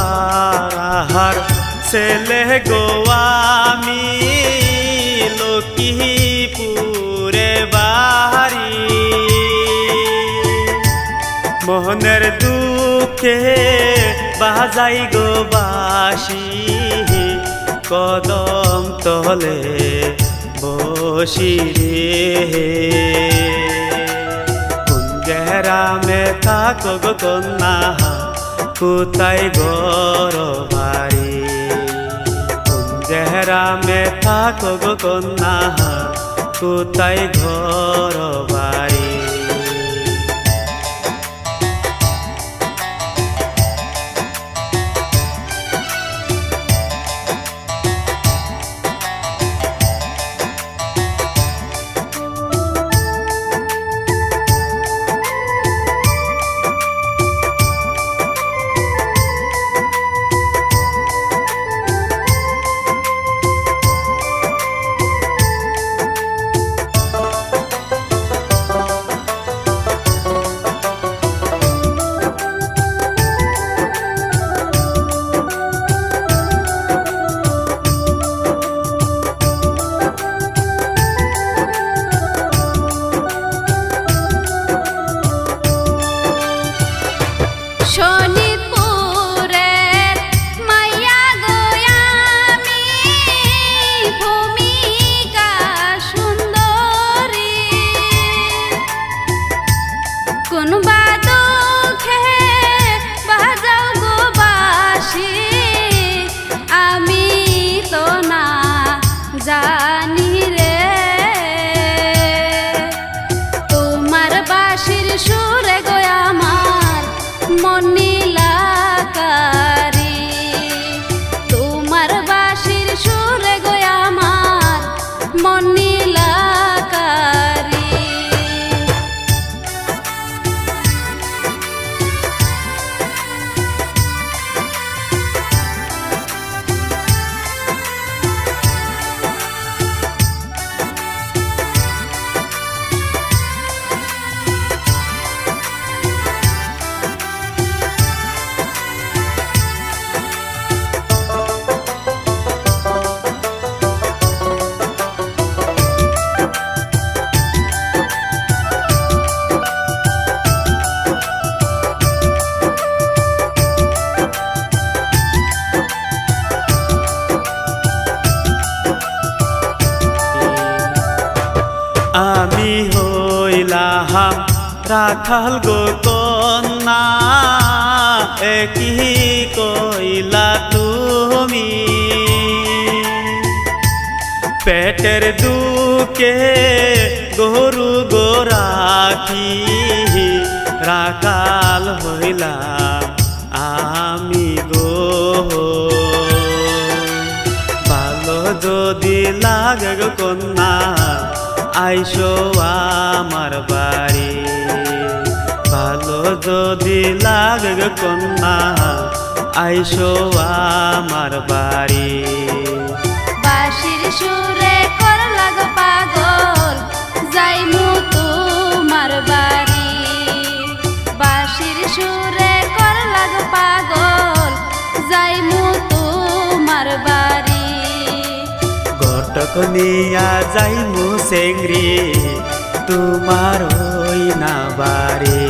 গোয়ালপাড়ার ছেলে গো আমি, লক্ষ্মীপুরে বাড়ি। মোহনের দুঃখে বাজাই গো বাঁশি, কদম তলে বসি রে। কোন গ্রামে থাকো গো কন্যা, কোথায় ঘর বাড়ি? কোন গ্রামে থাকো গো কন্যা, কোথায় ঘর বাড়ি? আমি হইলাম রাখাল গো কন্যা, একই কইলা তুমি। পেটের দুকে গরু গো রাখি রাখাল হইলাম আমি গো। ভালো যদি লাগে গো কন্যা আইসো আমার বাড়ি, ভালো যদি লাগে গো কন্যা আইসো আমার বাড়ি। বাঁশির সুরে কর লাগো পাগল যাইমু তোমার বাড়ি, বাঁশির সুরে কর লাগো পাগল যাইমু তোমার বাড়ি। ঘটক নিয়া যাইমু সেংরি তোমার ওই না বাড়ি।